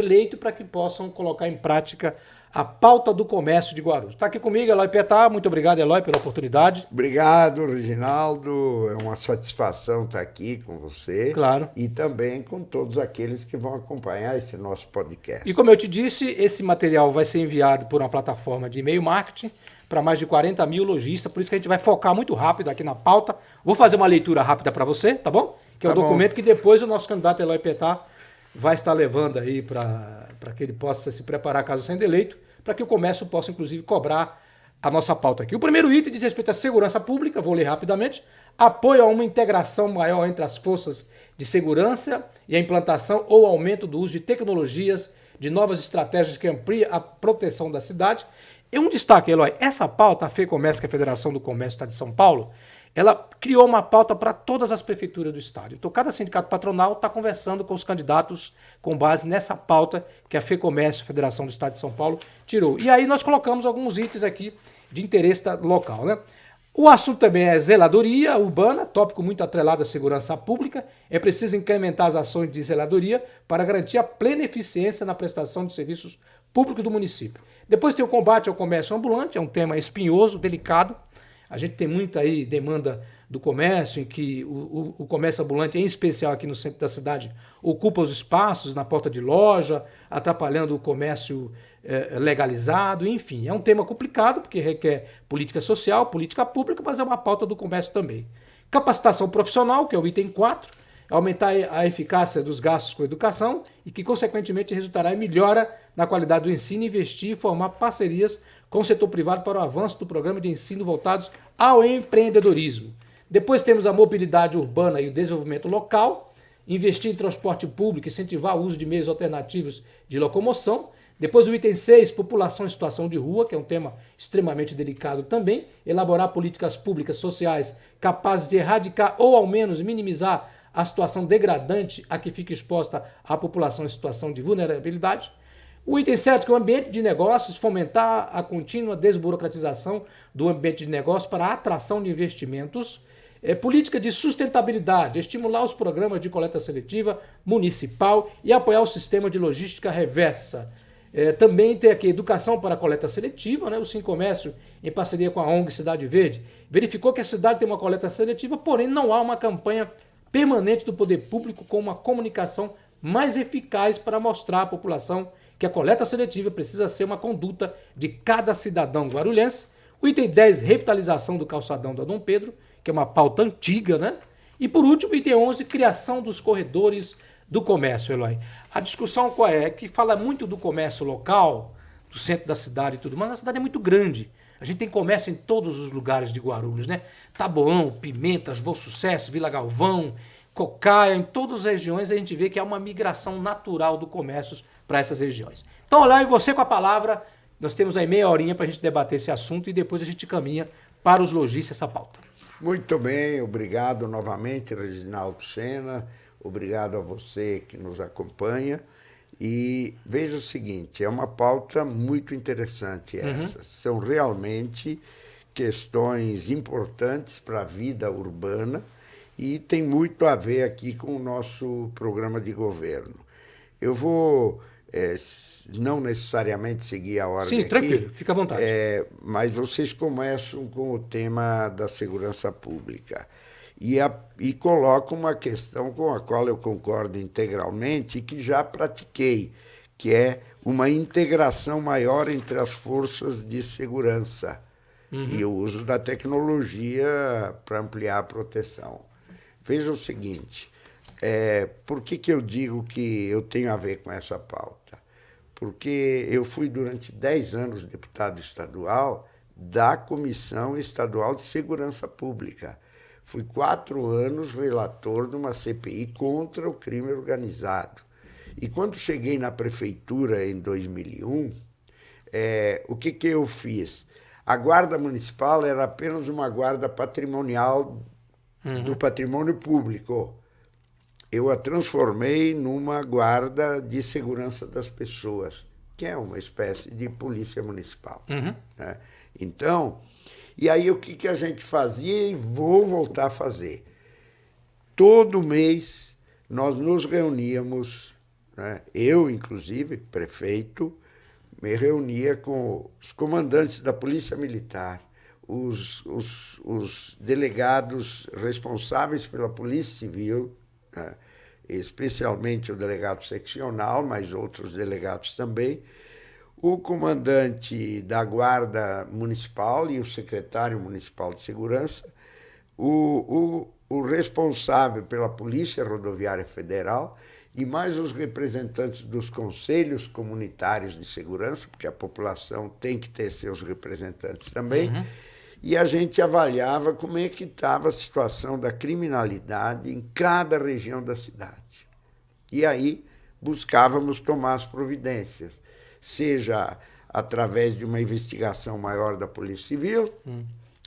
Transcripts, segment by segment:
eleito para que possam colocar em prática a pauta do comércio de Guarulhos. Está aqui comigo Eloy Petá. Muito obrigado, Eloy, pela oportunidade. Obrigado, Reginaldo. É uma satisfação estar aqui com você Claro. e também com todos aqueles que vão acompanhar esse nosso E podcast. como eu te disse, esse material vai ser enviado por uma plataforma de e-mail marketing para mais de 40 mil lojistas, por isso que a gente vai focar muito rápido aqui na pauta. Vou fazer uma leitura rápida para você, tá bom? Que é o Tá bom? documento que depois o nosso candidato Eloy Petá vai estar levando aí para que ele possa se preparar caso sendo eleito, para que o comércio possa inclusive cobrar a nossa pauta aqui. O primeiro item diz respeito à segurança pública, vou ler rapidamente. Apoio a uma integração maior entre as forças de segurança e a implantação ou aumento do uso de tecnologias, de novas estratégias que ampliem a proteção da cidade. E um destaque, Eloy, essa pauta, a FEComércio, que é a Federação do Comércio do Estado de São Paulo, ela criou uma pauta para todas as prefeituras do estado. Então, cada sindicato patronal está conversando com os candidatos com base nessa pauta que a FEComércio, Federação do Estado de São Paulo, tirou. E aí nós colocamos alguns itens aqui de interesse local, né? O assunto também é zeladoria urbana, tópico muito atrelado à segurança pública. É preciso incrementar as ações de zeladoria para garantir a plena eficiência na prestação de serviços públicos do município. Depois tem o combate ao comércio ambulante, é um tema espinhoso, delicado. A gente tem muita aí demanda do comércio, em que o comércio ambulante, em especial aqui no centro da cidade, ocupa os espaços na porta de loja, atrapalhando o comércio legalizado, enfim. É um tema complicado, porque requer política social, política pública, mas é uma pauta do comércio também. Capacitação profissional, que é o item 4, aumentar a eficácia dos gastos com educação e que, consequentemente, resultará em melhora na qualidade do ensino, investir e formar parcerias com o setor privado para o avanço do programa de ensino voltados ao empreendedorismo. Depois temos a mobilidade urbana e o desenvolvimento local, investir em transporte público, incentivar o uso de meios alternativos de locomoção. Depois o item 6, população em situação de rua, que é um tema extremamente delicado também, elaborar políticas públicas sociais capazes de erradicar ou ao menos minimizar a situação degradante a que fica exposta a população em situação de vulnerabilidade. O item 7, que é o ambiente de negócios, fomentar a contínua desburocratização do ambiente de negócios para a atração de investimentos. Política de sustentabilidade, estimular os programas de coleta seletiva municipal e apoiar o sistema de logística reversa. Também tem aqui educação para a coleta seletiva, né? O Sincomércio, em parceria com a ONG Cidade Verde, verificou que a cidade tem uma coleta seletiva, porém não há uma campanha permanente do poder público com uma comunicação mais eficaz para mostrar à população que a coleta seletiva precisa ser uma conduta de cada cidadão guarulhense. O item 10, revitalização do calçadão da Dom Pedro, que é uma pauta antiga, né? E por último, o item 11, criação dos corredores do comércio, Eloy. A discussão qual é? É que fala muito do comércio local, do centro da cidade e tudo, mas a cidade é muito grande. A gente tem comércio em todos os lugares de Guarulhos, né? Taboão, Pimentas, Bom Sucesso, Vila Galvão, Cocaia, em todas as regiões a gente vê que há uma migração natural do comércio para essas regiões. Então, olha, e você com a palavra, nós temos aí meia horinha para a gente debater esse assunto e depois a gente caminha para os lojistas essa pauta. Muito bem, obrigado novamente, Reginaldo Sena. Obrigado a você que nos acompanha. E veja o seguinte, é uma pauta muito interessante essa. São realmente questões importantes para a vida urbana e tem muito a ver aqui com o nosso programa de governo. Eu vou não necessariamente seguir a ordem Sim, aqui, tranquilo, fica à vontade. mas vocês começam com o tema da segurança pública e colocam uma questão com a qual eu concordo integralmente e que já pratiquei, que é uma integração maior entre as forças de segurança e o uso da tecnologia para ampliar a proteção. Veja o seguinte, por que eu digo que eu tenho a ver com essa pauta? Porque eu fui durante 10 anos deputado estadual da Comissão Estadual de Segurança Pública. Fui 4 anos relator de uma CPI contra o crime organizado. E quando cheguei na prefeitura em 2001, o que eu fiz? A guarda municipal era apenas uma guarda patrimonial do patrimônio público. Eu a transformei numa guarda de segurança das pessoas, que é uma espécie de polícia municipal. Né? Então, e aí o que a gente fazia e vou voltar a fazer? Todo mês nós nos reuníamos né? Eu, inclusive, prefeito, me reunia com os comandantes da Polícia Militar, os delegados responsáveis pela Polícia Civil, né? Especialmente o delegado seccional, mas outros delegados também, o comandante da Guarda Municipal e o secretário municipal de segurança, o responsável pela Polícia Rodoviária Federal e mais os representantes dos conselhos comunitários de segurança, porque a população tem que ter seus representantes também, e a gente avaliava como é que estava a situação da criminalidade em cada região da cidade. E aí buscávamos tomar as providências, seja através de uma investigação maior da Polícia Civil,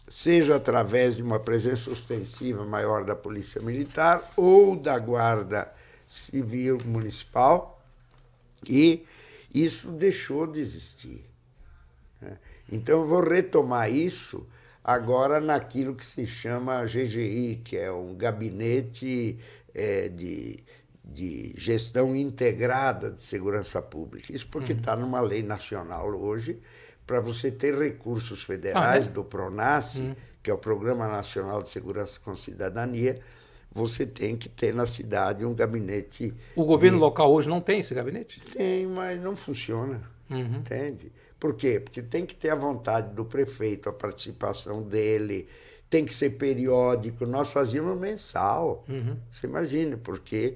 seja através de uma presença ostensiva maior da Polícia Militar ou da Guarda Civil Municipal, e isso deixou de existir, né? Então, eu vou retomar isso agora naquilo que se chama GGI, que é um gabinete de gestão integrada de segurança pública. Isso porque está numa lei nacional hoje, para você ter recursos federais do PRONASSE, que é o Programa Nacional de Segurança com Cidadania, você tem que ter na cidade um gabinete... O governo local hoje não tem esse gabinete? Tem, mas não funciona, entende? Por quê? Porque tem que ter a vontade do prefeito, a participação dele, tem que ser periódico. Nós fazíamos mensal, você imagina, porque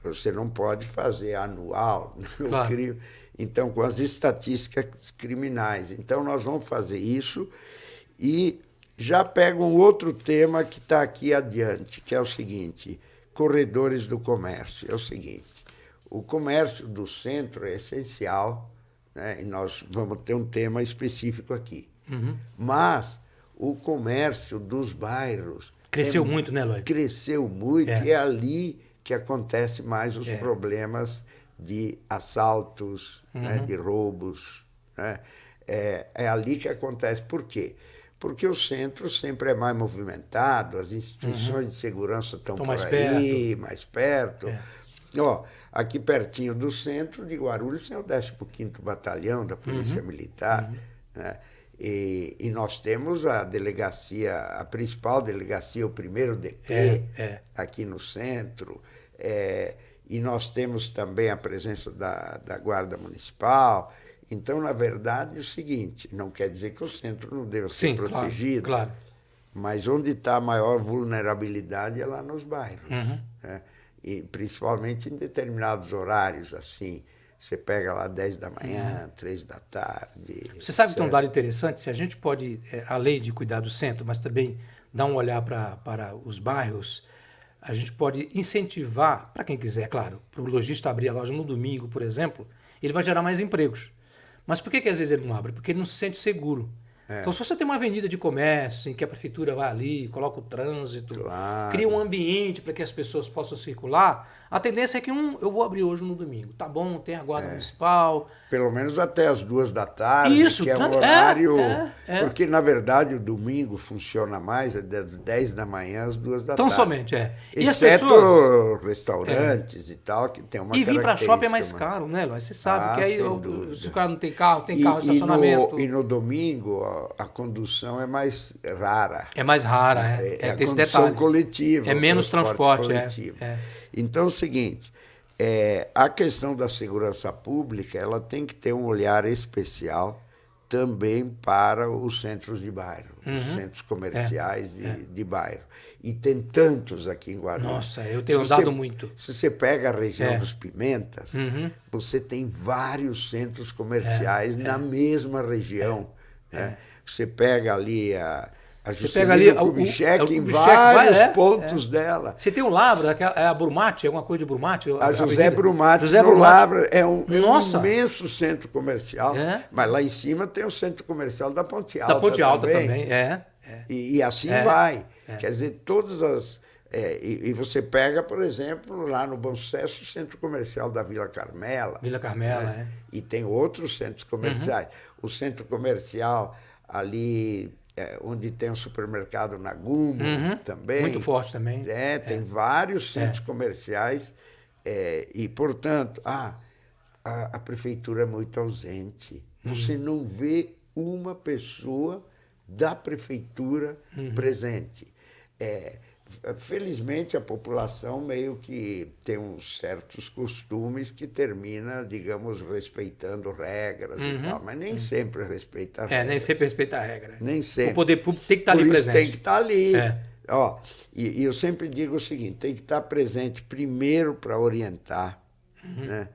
você não pode fazer anual, Claro. Então, com as estatísticas criminais. Então, nós vamos fazer isso e já pego um outro tema que está aqui adiante, que é o seguinte, corredores do comércio. É o seguinte, o comércio do centro é essencial, né? E nós vamos ter um tema específico aqui. Mas o comércio dos bairros... Cresceu muito, né, Eloy? Cresceu muito, e é ali que acontece mais os problemas de assaltos, né, de roubos, né? É ali que acontece. Por quê? Porque o centro sempre é mais movimentado, as instituições de segurança estão por aí, mais perto. Ó, aqui pertinho do centro de Guarulhos tem o 15º Batalhão da Polícia Militar, né? E nós temos a delegacia, a principal delegacia, o 1º DP, aqui no centro. E nós temos também a presença da Guarda Municipal. Então, na verdade, é o seguinte, não quer dizer que o centro não deva ser protegido, claro. Mas onde está a maior vulnerabilidade é lá nos bairros, né? E principalmente em determinados horários, assim, você pega lá 10 da manhã, 3 da tarde. Você sabe que tem um dado interessante, se a gente pode, além de cuidar do centro, mas também dar um olhar para os bairros, a gente pode incentivar, para quem quiser, claro, para o lojista abrir a loja no domingo, por exemplo, ele vai gerar mais empregos. Mas por que às vezes ele não abre? Porque ele não se sente seguro. Então, se você tem uma avenida de comércio, em que a prefeitura vai ali, coloca o trânsito, cria um ambiente para que as pessoas possam circular, a tendência é que eu vou abrir hoje no domingo. Tá bom, tem a guarda municipal. Pelo menos até as 2 da tarde, Isso, que é um horário... Porque, na verdade, o domingo funciona mais, é das 10 da manhã às 2 da tarde. Tão somente, E as Exceto pessoas... restaurantes e tal, que tem uma E vir para shopping é mais característica, caro, né, Eloy? Você sabe que aí se o cara não tem carro, tem E- carro de estacionamento. E no domingo, a condução é mais rara. É mais rara, É a tem esse condução detalhe. coletiva. É o menos transporte, coletivo. Então, é o seguinte, a questão da segurança pública, ela tem que ter um olhar especial também para os centros de bairro, os centros comerciais de bairro. E tem tantos aqui em Guarulhos. Nossa, eu tenho andado muito. Se você pega a região dos Pimentas, você tem vários centros comerciais na mesma região, né? Você pega ali a Juscelino Kubitschek em vários pontos dela. Você tem o Labra, a Brumati, alguma coisa de Brumati? A José Brumati, José no Brumati. Labra, é um imenso centro comercial, mas lá em cima tem o centro comercial da Ponte Alta. Da Ponte Alta também, E assim vai. Quer dizer, todas as... e você pega, por exemplo, lá no Bom Sucesso, o centro comercial da Vila Carmela. Vila Carmela, E tem outros centros comerciais. O centro comercial ali... onde tem o supermercado Nagumo também. Muito forte também. Tem vários centros comerciais E, portanto, a prefeitura é muito ausente. Você não vê uma pessoa da prefeitura presente. Felizmente, a população meio que tem uns certos costumes que termina, digamos, respeitando regras e tal, mas nem sempre respeita a regra. Nem sempre respeita a regra. Nem sempre. O poder público tem que estar ali Por isso presente. tem que estar ali. Ó, e eu sempre digo o seguinte, tem que estar presente primeiro para orientar, né?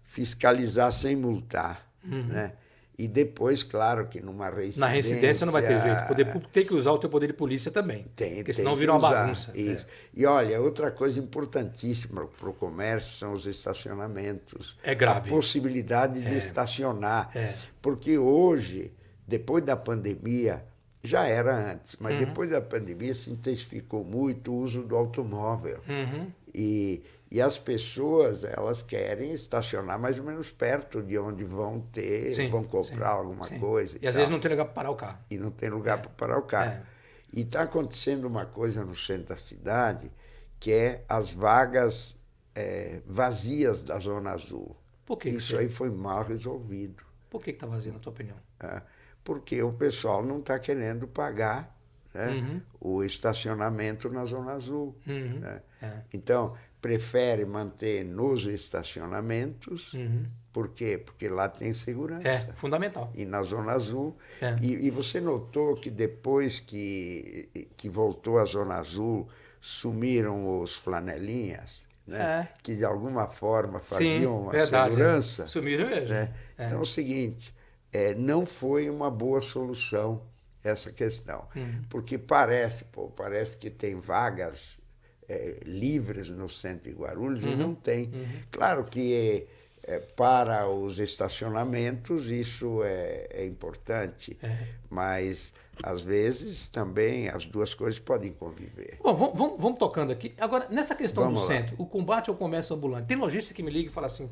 Fiscalizar sem multar, né? E depois, claro, que numa reincidência... Na reincidência não vai ter jeito. O poder público tem que usar o teu poder de polícia também. Porque senão vira uma bagunça. Isso. E olha, outra coisa importantíssima para o comércio são os estacionamentos. É grave. A possibilidade de estacionar. Porque hoje, depois da pandemia, já era antes, mas depois da pandemia se intensificou muito o uso do automóvel. E as pessoas, elas querem estacionar mais ou menos perto de onde vão vão comprar alguma coisa. E às vezes não tem lugar para parar o carro. E não tem lugar para parar o carro. E está acontecendo uma coisa no centro da cidade, que é as vagas vazias da Zona Azul. Por que isso aí foi mal resolvido. Por que está vazio, na tua opinião? Porque o pessoal não está querendo pagar, né, o estacionamento na Zona Azul. Né? Então, prefere manter nos estacionamentos. Por quê? Porque lá tem segurança. É fundamental. E na Zona Azul. E você notou que depois que voltou a Zona Azul, sumiram os flanelinhas, né? Que de alguma forma faziam uma segurança. Sumiram mesmo. Né? Então é o seguinte, não foi uma boa solução essa questão. Porque parece que tem vagas livres no centro de Guarulhos e não tem. Claro que para os estacionamentos isso é importante, mas às vezes também as duas coisas podem conviver. Bom, vamos tocando aqui. Agora, nessa questão do centro, o combate ao comércio ambulante, tem lojista que me liga e fala assim,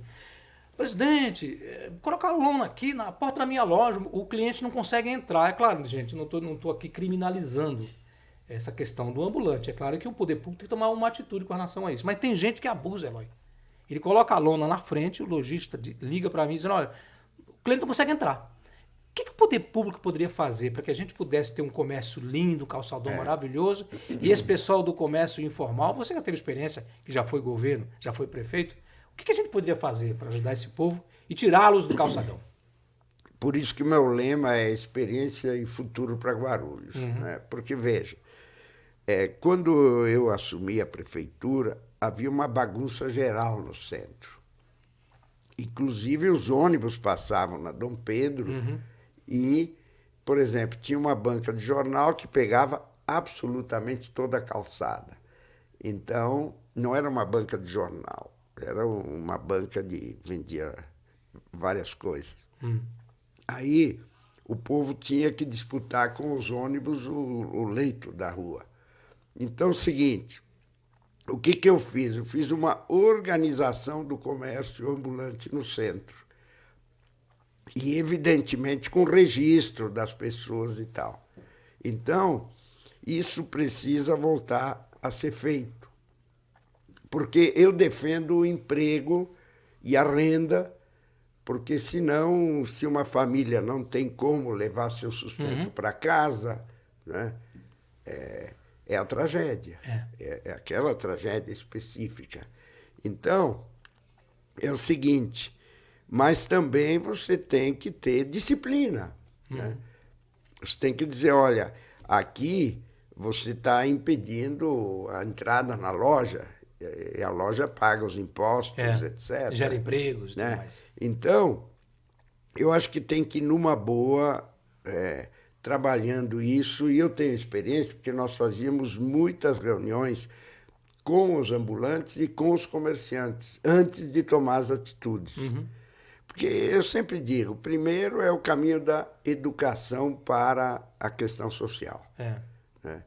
presidente, colocar lona aqui na porta da minha loja, o cliente não consegue entrar. É claro, gente, não tô aqui criminalizando essa questão do ambulante. É claro que o poder público tem que tomar uma atitude com relação a isso. Mas tem gente que abusa, Eloy. Ele coloca a lona na frente, o lojista liga para mim dizendo, olha, o cliente não consegue entrar. O que o poder público poderia fazer para que a gente pudesse ter um comércio lindo, calçadão maravilhoso, e esse pessoal do comércio informal, você já teve experiência, que já foi governo, já foi prefeito, o que a gente poderia fazer para ajudar esse povo e tirá-los do calçadão? Por isso que o meu lema é experiência e futuro para Guarulhos. Né? Porque, veja, quando eu assumi a prefeitura, havia uma bagunça geral no centro. Inclusive, os ônibus passavam na Dom Pedro e, por exemplo, tinha uma banca de jornal que pegava absolutamente toda a calçada. Então, não era uma banca de jornal, era uma banca que vendia várias coisas. Aí, o povo tinha que disputar com os ônibus o leito da rua. Então, é o seguinte, o que eu fiz? Eu fiz uma organização do comércio ambulante no centro. E, evidentemente, com registro das pessoas e tal. Então, isso precisa voltar a ser feito. Porque eu defendo o emprego e a renda, porque senão, se uma família não tem como levar seu sustento para casa, né, é a tragédia. É aquela tragédia específica. Então, é o seguinte, mas também você tem que ter disciplina. Né? Você tem que dizer, olha, aqui você está impedindo a entrada na loja, e a loja paga os impostos, etc. Gera empregos e né? tudo mais. Então, eu acho que tem que ir numa boa, trabalhando isso, e eu tenho experiência, porque nós fazíamos muitas reuniões com os ambulantes e com os comerciantes, antes de tomar as atitudes. Porque eu sempre digo, primeiro é o caminho da educação para a questão social. Né?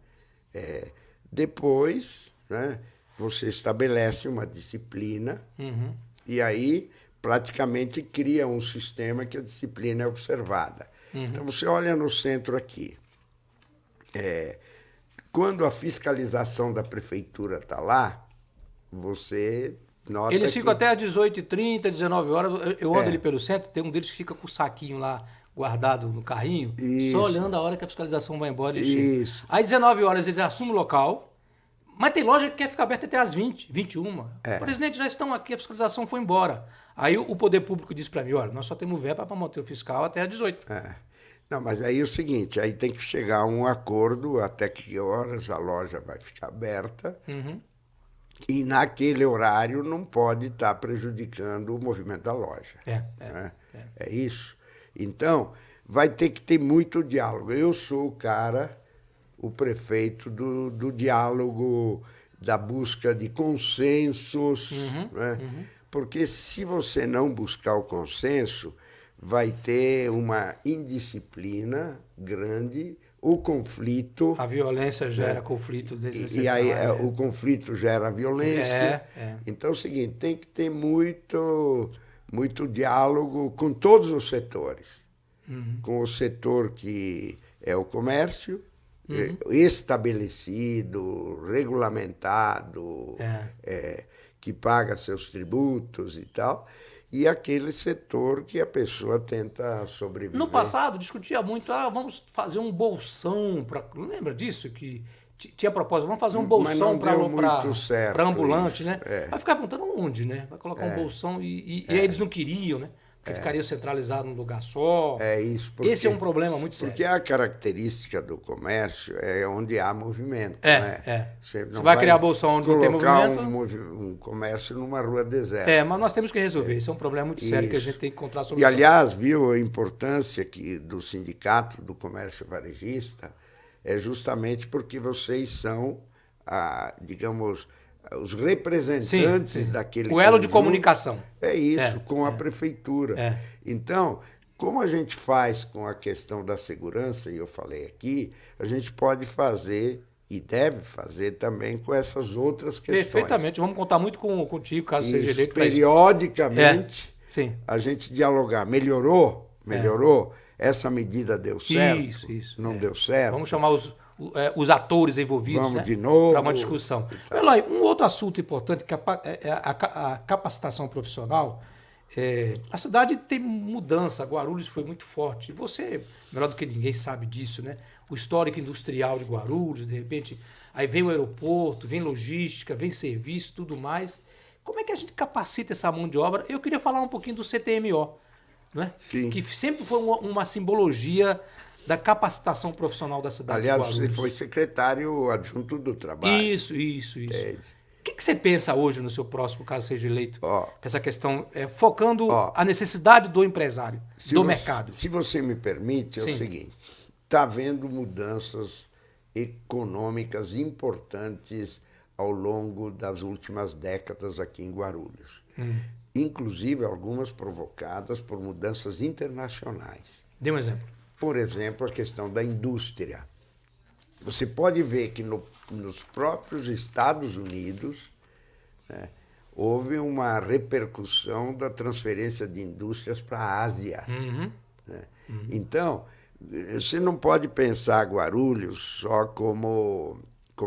Depois, né, você estabelece uma disciplina e aí praticamente cria um sistema que a disciplina é observada. Então, você olha no centro aqui. Quando a fiscalização da prefeitura está lá, você nota Eles ficam que- até às 18h30, 19 horas. Eu ando ali pelo centro, tem um deles que fica com o saquinho lá guardado no carrinho, Isso. só olhando a hora que a fiscalização vai embora e chega. Isso. Às 19 horas eles assumem o local, mas tem loja que quer ficar aberta até às 20, 21. Presidente, já estão aqui, a fiscalização foi embora. Aí o poder público disse para mim, olha, nós só temos verba para manter o fiscal até às 18. Não, mas aí é o seguinte, aí tem que chegar a um acordo até que horas a loja vai ficar aberta e naquele horário não pode estar prejudicando o movimento da loja. É isso. Então, vai ter que ter muito diálogo. Eu sou o cara, o prefeito do diálogo, da busca de consensos, né? Porque se você não buscar o consenso, vai ter uma indisciplina grande, o conflito... A violência gera conflito desnecessário. E aí o conflito gera violência. Então é o seguinte, tem que ter muito diálogo com todos os setores. Com o setor que é o comércio, estabelecido, regulamentado, que paga seus tributos e tal, e aquele setor que a pessoa tenta sobreviver. No passado, discutia muito, vamos fazer um bolsão, lembra disso? Que tinha propósito, vamos fazer um bolsão para ambulante, né? Vai ficar perguntando onde, né? Vai colocar um bolsão e aí eles não queriam, né? Porque ficaria centralizado num lugar só. Isso. Esse é um problema muito sério. Porque a característica do comércio é onde há movimento. Né? Você vai criar bolsão onde não tem movimento. Um comércio numa rua deserta. Mas nós temos que resolver. Isso é um problema muito sério que a gente tem que encontrar solução. E, aliás, viu a importância do sindicato do comércio varejista é justamente porque vocês são, digamos, os representantes daquele o elo conjunto, de comunicação. É isso, com a prefeitura. Então, como a gente faz com a questão da segurança, e eu falei aqui, a gente pode fazer e deve fazer também com essas outras questões. Perfeitamente. Vamos contar muito contigo, caso seja eleito. Periodicamente, a gente dialogar. Melhorou? Essa medida deu certo? Não deu certo? Vamos chamar os atores envolvidos, Vamos de novo para uma discussão. Eloy, um outro assunto importante que é a capacitação profissional. A cidade tem mudança, Guarulhos foi muito forte. Você, melhor do que ninguém, sabe disso, né? O histórico industrial de Guarulhos, de repente, aí vem o aeroporto, vem logística, vem serviço, tudo mais. Como é que a gente capacita essa mão de obra? Eu queria falar um pouquinho do CTMO, né? Sim. Que sempre foi uma simbologia da capacitação profissional da cidade de Guarulhos. Aliás, você foi secretário adjunto do trabalho. Isso. O que você pensa hoje no seu próximo, caso seja eleito? Essa questão, focando a necessidade do empresário, mercado. Se você me permite, é o seguinte, está havendo mudanças econômicas importantes ao longo das últimas décadas aqui em Guarulhos. Inclusive algumas provocadas por mudanças internacionais. Dê um exemplo. Por exemplo, a questão da indústria. Você pode ver que nos próprios Estados Unidos, né, houve uma repercussão da transferência de indústrias para a Ásia. Né? Então, você não pode pensar Guarulhos só como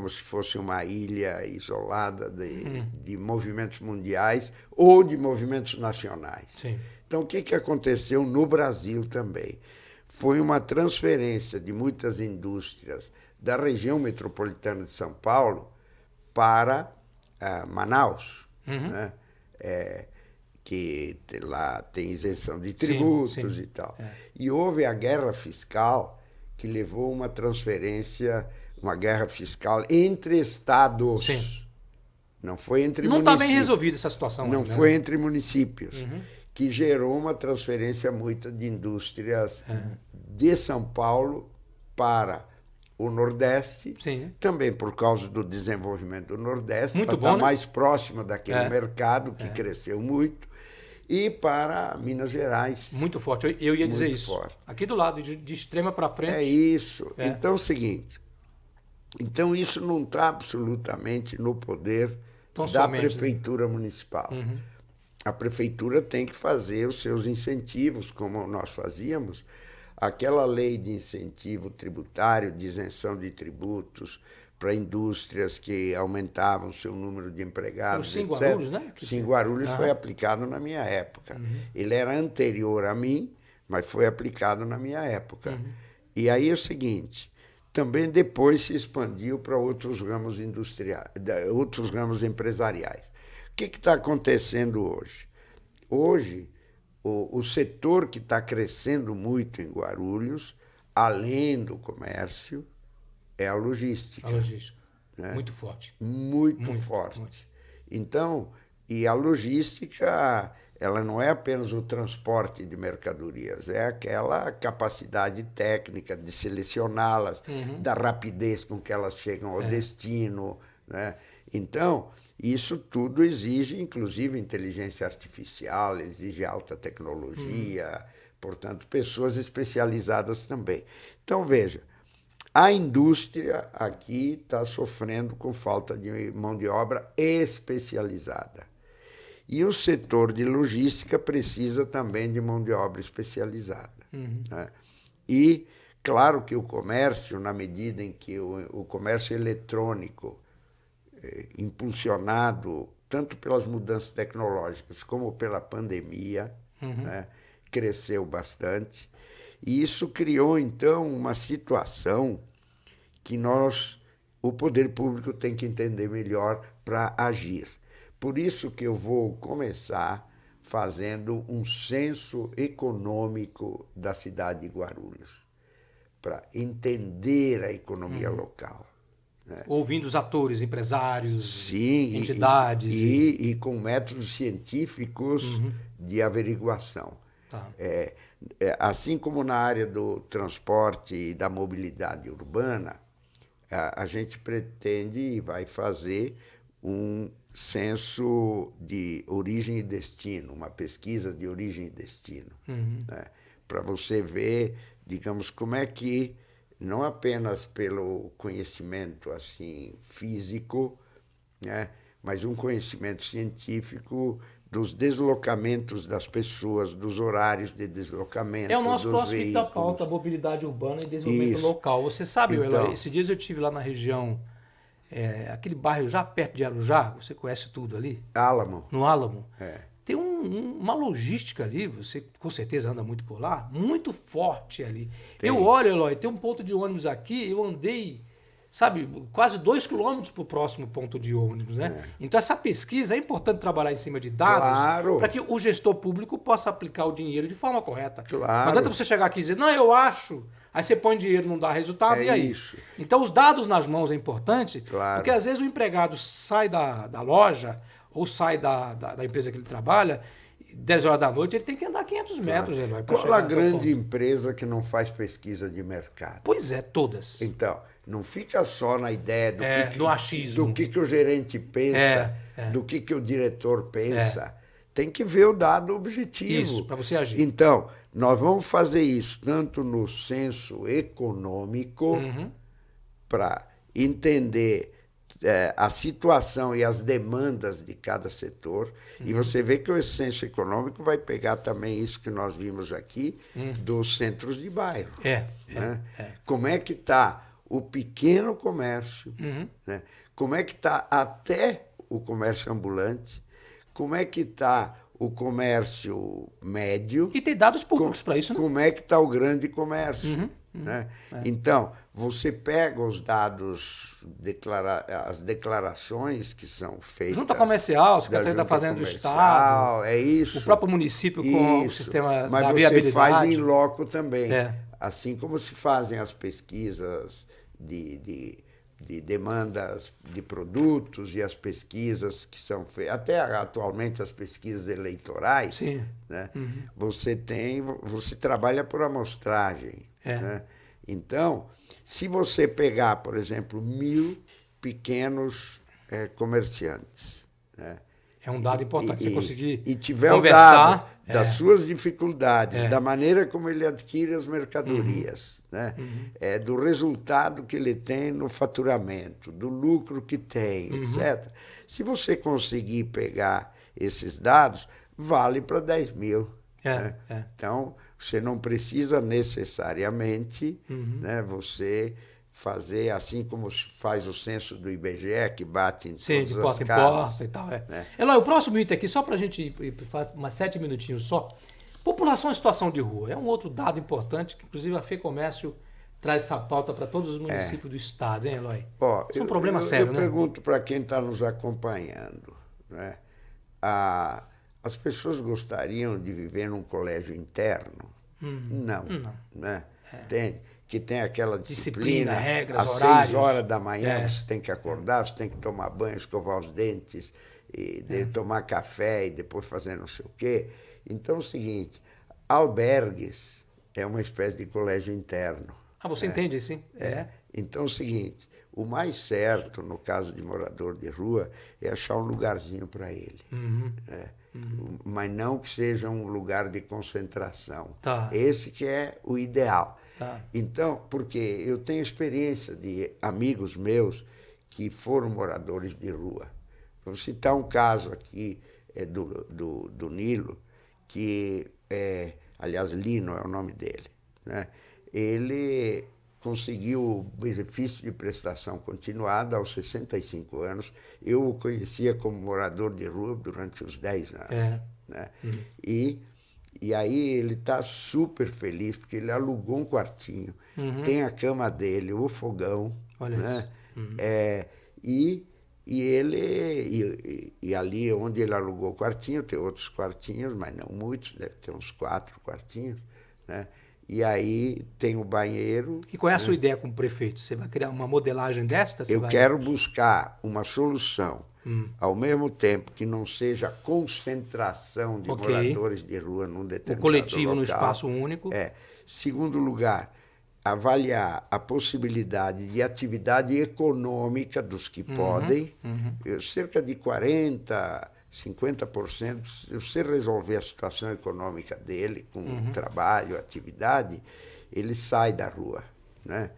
se fosse uma ilha isolada de movimentos mundiais ou de movimentos nacionais. Sim. Então, o que aconteceu no Brasil também? Foi uma transferência de muitas indústrias da região metropolitana de São Paulo para Manaus, né? Que lá tem isenção de tributos e tal. E houve a guerra fiscal que levou uma transferência, uma guerra fiscal entre estados. Sim. Não foi entre municípios. Não está bem resolvida essa situação. Não foi entre municípios. Que gerou uma transferência muita de indústrias de São Paulo para o Nordeste, também por causa do desenvolvimento do Nordeste, muito para bom, estar né? mais próximo daquele mercado que cresceu muito, e para Minas Gerais. Muito forte, eu ia dizer isso. Forte. Aqui do lado, de extrema para frente. É isso. Então é o seguinte, isso não está absolutamente no poder da prefeitura municipal. A prefeitura tem que fazer os seus incentivos, como nós fazíamos. Aquela lei de incentivo tributário, de isenção de tributos para indústrias que aumentavam seu número de empregados, O Sim etc. Guarulhos, né? Sim Guarulhos foi aplicado na minha época. Ele era anterior a mim, mas foi aplicado na minha época. E aí é o seguinte, também depois se expandiu para outros ramos industriais, outros ramos empresariais. O que está acontecendo hoje? Hoje, o setor que está crescendo muito em Guarulhos, além do comércio, é a logística. A logística. Né? Muito forte. Muito forte. Muito. Então, e a logística, ela não é apenas o transporte de mercadorias, é aquela capacidade técnica de selecioná-las, da rapidez com que elas chegam ao destino. Né? Então, isso tudo exige, inclusive, inteligência artificial, exige alta tecnologia, portanto, pessoas especializadas também. Então, veja, a indústria aqui está sofrendo com falta de mão de obra especializada. E o setor de logística precisa também de mão de obra especializada. Né? E, claro que o comércio, na medida em que o comércio eletrônico, impulsionado tanto pelas mudanças tecnológicas como pela pandemia, né, cresceu bastante. E isso criou, então, uma situação que o poder público tem que entender melhor para agir. Por isso que eu vou começar fazendo um censo econômico da cidade de Guarulhos, para entender a economia local. Né? Ouvindo os atores, empresários, Sim, entidades. E com métodos científicos de averiguação. Tá. Assim como na área do transporte e da mobilidade urbana, a gente pretende e vai fazer um censo de origem e destino, uma pesquisa de origem e destino, né? Para você ver, digamos, como é que, não apenas pelo conhecimento assim físico, né, mas um conhecimento científico dos deslocamentos das pessoas, dos horários de deslocamento. É o nosso próximo item da veículos. pauta, mobilidade urbana e desenvolvimento Isso. local. Você sabe, Então, Eloy, esses dias eu estive lá na região, aquele bairro já perto de Arujá, você conhece tudo ali? Álamo. No Álamo. É. Tem uma logística ali, você com certeza anda muito por lá, muito forte ali. Tem. Eu olho, Eloy, tem um ponto de ônibus aqui, eu andei, sabe, quase 2 quilômetros para o próximo ponto de ônibus, né? Então essa pesquisa, é importante trabalhar em cima de dados, Claro. para que o gestor público possa aplicar o dinheiro de forma correta. Claro. Não adianta você chegar aqui e dizer, não, eu acho, aí você põe dinheiro, não dá resultado, É e aí? isso. Então os dados nas mãos é importante, Claro. porque às vezes o empregado sai da loja ou sai da empresa que ele trabalha, 10 horas da noite, ele tem que andar 500 metros, Eloy, para Qual chegar a até o ponto. grande empresa que não faz pesquisa de mercado? Pois é, todas. Então, não fica só na ideia do no achismo. do que o gerente pensa, do que o diretor pensa. Tem que ver o dado objetivo. Isso, para você agir. Então, nós vamos fazer isso tanto no censo econômico, para entender a situação e as demandas de cada setor. E você vê que o censo econômico vai pegar também isso que nós vimos aqui, dos centros de bairro. Né? Como é que está o pequeno comércio, né? Como é que está até o comércio ambulante, como é que está o comércio médio. E tem dados públicos para isso, né? Como é que está o grande comércio. Né? Então, você pega os dados, as declarações que são feitas. Junta comercial, Secretaria da Fazenda do Estado. É isso. O próprio município com o sistema Mas da você viabilidade. faz em loco também. Assim como se fazem as pesquisas de demandas de produtos e as pesquisas que são feitas, até atualmente as pesquisas eleitorais. Sim. Né? Você trabalha por amostragem. Né? Então, se você pegar, por exemplo, 1.000 pequenos comerciantes, né? É um dado importante, você conseguir e tiver conversar, o dado das suas dificuldades, da maneira como ele adquire as mercadorias, né? Do resultado que ele tem no faturamento, do lucro que tem, etc. Se você conseguir pegar esses dados, vale para 10 mil. Né? Então, você não precisa necessariamente né, você fazer, assim como faz o censo do IBGE, que bate em Sim, de todas porta as em casas. porta e tal. Né? Eloy, o próximo item aqui, só para a gente ir umas 7 minutinhos só. População em situação de rua. É um outro dado importante, que inclusive a FEComércio traz essa pauta para todos os municípios do estado, hein, Eloy? Ó, Isso é um problema sério, né? Eu pergunto para quem está nos acompanhando, né? As pessoas gostariam de viver num colégio interno? Não. Né? Entende? Que tem aquela disciplina, regras, às horários. 6 horas da manhã você tem que acordar, você tem que tomar banho, escovar os dentes, tomar café e depois fazer não sei o quê. Então é o seguinte, albergues é uma espécie de colégio interno. Ah, você entende, sim? Então é o seguinte, o mais certo, no caso de morador de rua, é achar um lugarzinho para ele. Mas não que seja um lugar de concentração. Tá. Esse que é o ideal. Tá. Então, porque eu tenho experiência de amigos meus que foram moradores de rua. Vou citar um caso aqui do Nilo, que aliás, Lino é o nome dele, né? Ele conseguiu o benefício de prestação continuada aos 65 anos. Eu o conhecia como morador de rua durante os 10 anos. Né? E aí ele está super feliz, porque ele alugou um quartinho, tem a cama dele, o fogão. Olha né? isso. E ali onde ele alugou o quartinho, tem outros quartinhos, mas não muitos, deve ter uns 4 quartinhos, né? E aí tem o banheiro. E qual é a sua ideia como prefeito? Você vai criar uma modelagem desta? Quero buscar uma solução, ao mesmo tempo que não seja concentração de moradores de rua num determinado o coletivo local. No espaço único. Segundo lugar, avaliar a possibilidade de atividade econômica dos que podem. Cerca de 40%, 50%, se você resolver a situação econômica dele, com trabalho, atividade, ele sai da rua. Né?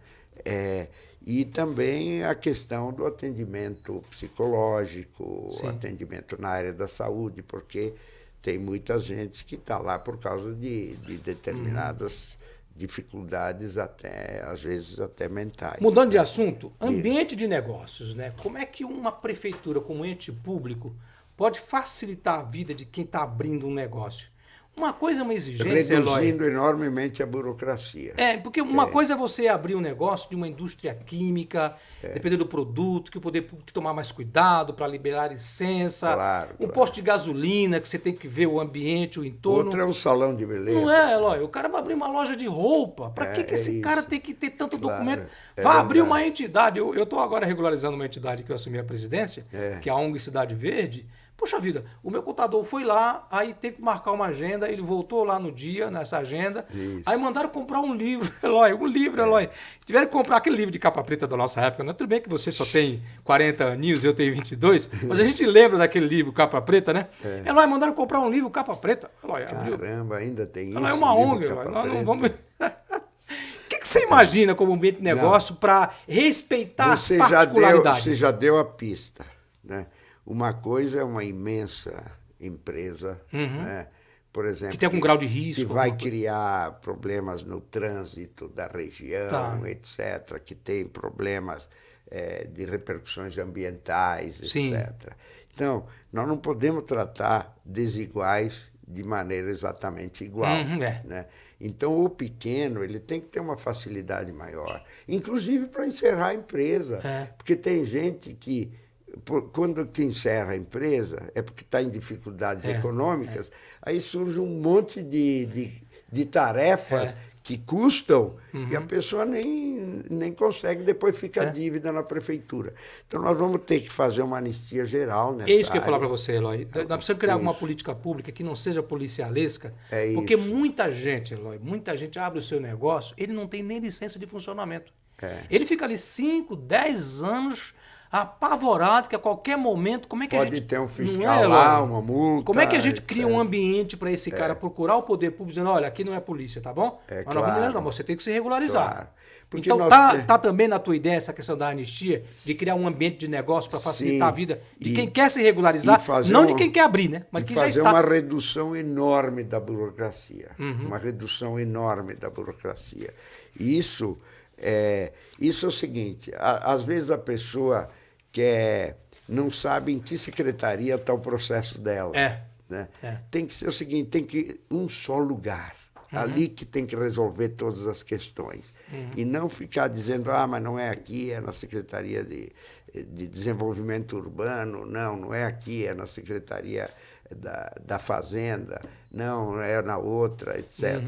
E também a questão do atendimento psicológico, atendimento na área da saúde, porque tem muita gente que está lá por causa de determinadas dificuldades, às vezes até mentais. Mudando de assunto, ambiente de negócios, né? Como é que uma prefeitura como ente público pode facilitar a vida de quem está abrindo um negócio? Uma coisa é uma exigência, reduzindo enormemente a burocracia. Porque uma coisa é você abrir um negócio de uma indústria química, dependendo do produto, que o poder público tem que tomar mais cuidado para liberar licença. Claro. Posto de gasolina, que você tem que ver o ambiente, o entorno. Outro é um salão de beleza. Não é, Eloy? O cara vai abrir uma loja de roupa. Para que esse cara tem que ter tanto documento? Vai abrir uma entidade. Eu estou agora regularizando uma entidade que eu assumi a presidência, que é a ONG Cidade Verde. Puxa vida, o meu contador foi lá, aí teve que marcar uma agenda, ele voltou lá no dia, nessa agenda, aí mandaram comprar um livro, Eloy, Eloy. Tiveram que comprar aquele livro de capa preta da nossa época, né? Tudo bem que você só tem 40 aninhos, eu tenho 22, mas a gente lembra daquele livro capa preta, né? Eloy, mandaram comprar um livro capa preta. Eloy, abriu. Caramba, ainda tem isso. Eloy, é uma ONG, Eloy, nós não vamos... O que você imagina como ambiente de negócio para respeitar as particularidades? Você já deu a pista, né? Uma coisa é uma imensa empresa, né? Por exemplo, que tem algum grau de risco, que vai criar problemas no trânsito da região, etc., que tem problemas de repercussões ambientais, etc. Então, nós não podemos tratar desiguais de maneira exatamente igual. Né? Então, o pequeno ele tem que ter uma facilidade maior, inclusive para encerrar a empresa, porque tem gente que quando que encerra a empresa é porque está em dificuldades econômicas, aí surge um monte de tarefas que custam e a pessoa nem consegue, depois fica dívida na prefeitura. Então nós vamos ter que fazer uma anistia geral nessa área. É isso que eu ia falar para você, Eloy. Nós precisamos criar alguma política pública que não seja policialesca, porque muita gente, Eloy, abre o seu negócio, ele não tem nem licença de funcionamento. Ele fica ali 5, 10 anos apavorado que a qualquer momento, como é que pode a gente... ter um fiscal lá, uma multa... Como é que a gente cria um ambiente para esse cara procurar o poder público dizendo, olha, aqui não é polícia, tá bom? Mas nós vamos lembrar, você tem que se regularizar. Claro. Porque então tá também na tua ideia essa questão da anistia, de criar um ambiente de negócio para facilitar a vida de quem quer se regularizar, não de quem quer abrir, né? Mas quem já está... fazer uma redução enorme da burocracia. Uma redução enorme da burocracia. Isso Isso é o seguinte, às vezes a pessoa não sabe em que secretaria está o processo dela. Né? Tem que ser o seguinte, tem que ir um só lugar. Ali que tem que resolver todas as questões. E não ficar dizendo, mas não é aqui, é na Secretaria de Desenvolvimento Urbano, não é aqui, é na Secretaria da Fazenda, não é na outra, etc.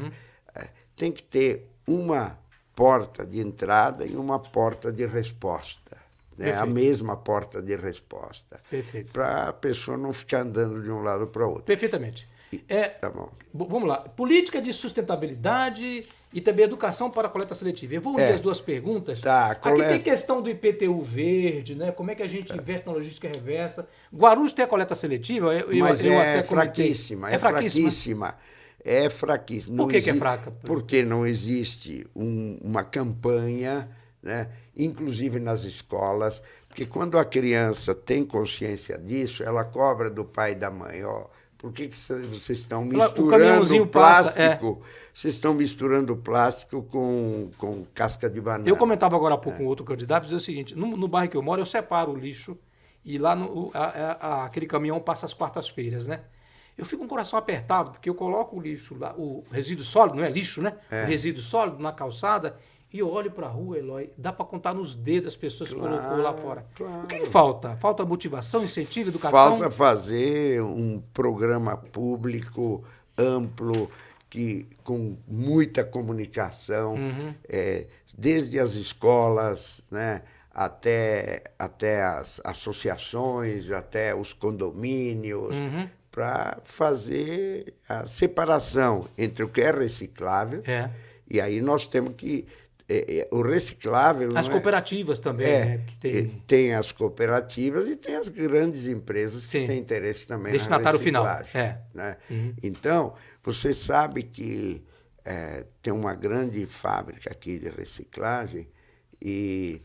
Tem que ter uma porta de entrada e uma porta de resposta. Né? A mesma porta de resposta. Perfeito. Para a pessoa não ficar andando de um lado para o outro. Perfeitamente. Tá bom. Vamos lá. Política de sustentabilidade e também educação para a coleta seletiva. Eu vou unir as duas perguntas. Aqui tem questão do IPTU verde, né? Como é que a gente investe na logística reversa. Guarulhos tem a coleta seletiva? Mas é fraquíssima. É fraquíssima. É fraquíssima. Por que é fraca? Porque não existe uma campanha, né? Inclusive nas escolas, porque quando a criança tem consciência disso, ela cobra do pai e da mãe, por que vocês estão misturando plástico? Vocês estão misturando plástico com casca de banana. Eu comentava agora há pouco com outro candidato, dizia o seguinte, no bairro que eu moro, eu separo o lixo e lá aquele caminhão passa às quartas-feiras, né? Eu fico com o coração apertado, porque eu coloco o lixo lá, o resíduo sólido, não é lixo, né? O resíduo sólido na calçada e eu olho para a rua, Eloy, dá para contar nos dedos as pessoas que colocou lá fora. Claro. O que falta? Falta motivação, incentivo, educação? Falta fazer um programa público amplo, com muita comunicação, desde as escolas, né, até as associações, até os condomínios, para fazer a separação entre o que é reciclável, e aí nós temos que... o reciclável... As cooperativas também, né? Tem as cooperativas e tem as grandes empresas que têm interesse também destinatário na reciclagem. Final. Né? Então, você sabe que tem uma grande fábrica aqui de reciclagem e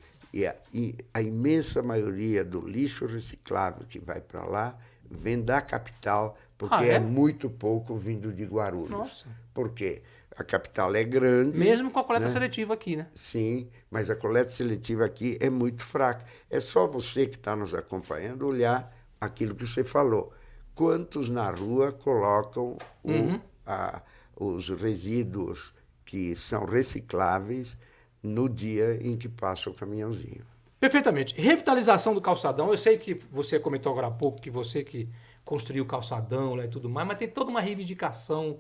a imensa maioria do lixo reciclável que vai para lá vem da capital, porque é muito pouco vindo de Guarulhos. Nossa. Por quê? A capital é grande. Mesmo com a coleta seletiva aqui, né? Sim, mas a coleta seletiva aqui é muito fraca. É só você que está nos acompanhando olhar aquilo que você falou. Quantos na rua colocam os resíduos que são recicláveis no dia em que passa o caminhãozinho? Perfeitamente. Revitalização do calçadão. Eu sei que você comentou agora há pouco que você que construiu o calçadão lá e tudo mais, mas tem toda uma reivindicação.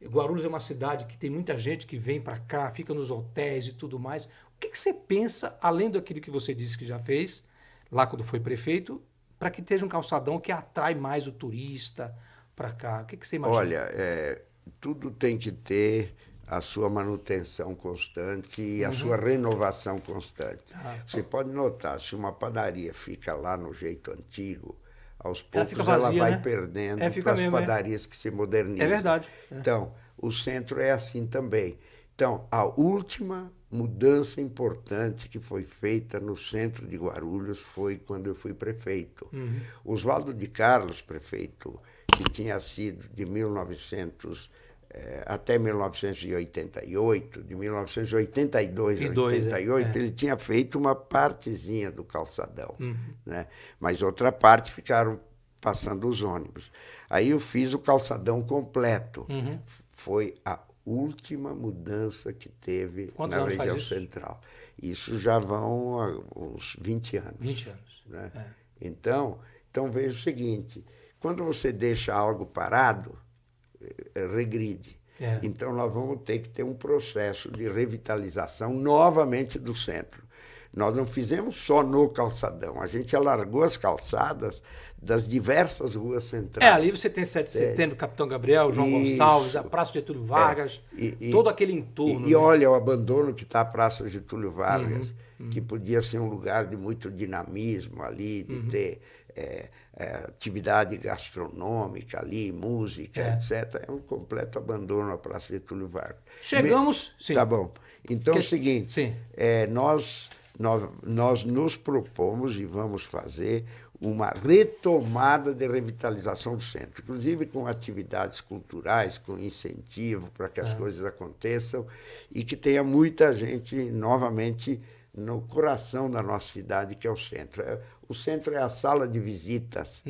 Guarulhos é uma cidade que tem muita gente que vem para cá, fica nos hotéis e tudo mais. O que você pensa, além daquilo que você disse que já fez, lá quando foi prefeito, para que esteja um calçadão que atrai mais o turista para cá? O que você imagina? Olha, tudo tem que ter a sua manutenção constante e a sua renovação constante. Você pode notar, se uma padaria fica lá no jeito antigo, aos poucos ela vai perdendo para as padarias que se modernizam. É verdade. Então, o centro é assim também. Então, a última mudança importante que foi feita no centro de Guarulhos foi quando eu fui prefeito. Oswaldo de Carlos, prefeito, que tinha sido de 1900 até 1988, de 1982 a 88, ele tinha feito uma partezinha do calçadão, né? Mas outra parte ficaram passando os ônibus. Aí eu fiz o calçadão completo. Foi a última mudança que teve na região central. Isso já vão uns 20 anos. 20 anos. Né? Então veja o seguinte, quando você deixa algo parado, regride. Então, nós vamos ter que ter um processo de revitalização novamente do centro. Nós não fizemos só no calçadão, a gente alargou as calçadas das diversas ruas centrais. Ali você tem 7 de Setembro, Capitão Gabriel, João Gonçalves, a Praça Getúlio Vargas, todo aquele entorno. E olha o abandono que está a Praça Getúlio Vargas, que podia ser um lugar de muito dinamismo ali, de ter... atividade gastronômica ali, música, etc. É um completo abandono à Praça Getúlio Vargas. Chegamos... Sim. Tá bom. Então é o seguinte, nós nos propomos e vamos fazer uma retomada de revitalização do centro, inclusive com atividades culturais, com incentivo para que as coisas aconteçam e que tenha muita gente novamente no coração da nossa cidade, que é o centro. O centro é a sala de visitas,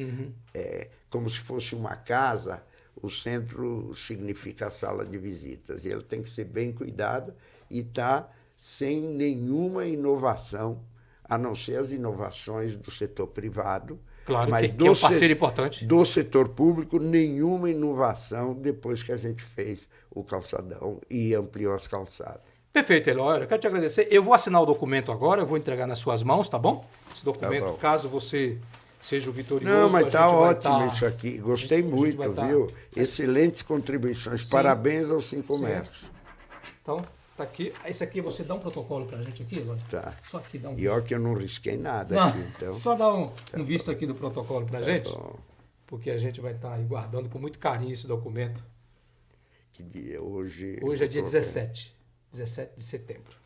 como se fosse uma casa. O centro significa a sala de visitas e ele tem que ser bem cuidado e está sem nenhuma inovação, a não ser as inovações do setor privado. Claro, mas que é um parceiro importante. Do setor público, nenhuma inovação depois que a gente fez o calçadão e ampliou as calçadas. Perfeito, Eloy. Eu quero te agradecer. Eu vou assinar o documento agora, eu vou entregar nas suas mãos, tá bom? Esse documento, caso você seja o vitorioso. Não, mas está ótimo isso aqui. Gostei muito, viu? Excelentes contribuições. Sim. Parabéns ao Sim Comércio. Então, tá aqui. Esse aqui você dá um protocolo pra gente aqui, Eloy? Tá. Só aqui dá um. E ó que eu não risquei nada não, aqui, então. Só dá um visto aqui do protocolo pra gente. Bom. Porque a gente vai estar aí guardando com muito carinho esse documento. Que dia? Hoje é dia 17. 17 de setembro.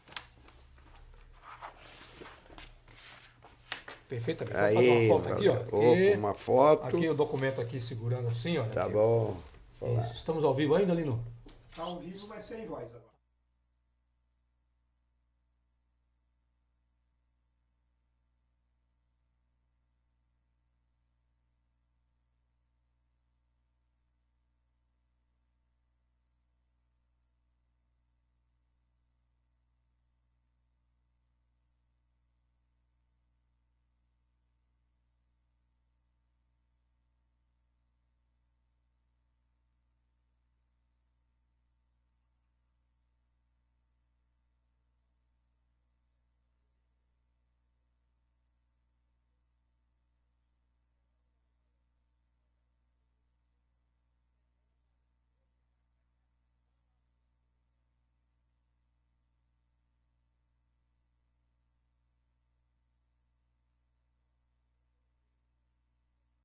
Perfeitamente. Aí, vou fazer uma foto aqui, ó. Aqui, uma foto. Aqui o documento aqui segurando assim, ó. Tá aqui. bom. Estamos ao vivo ainda, Lino? Está ao vivo, mas sem voz agora.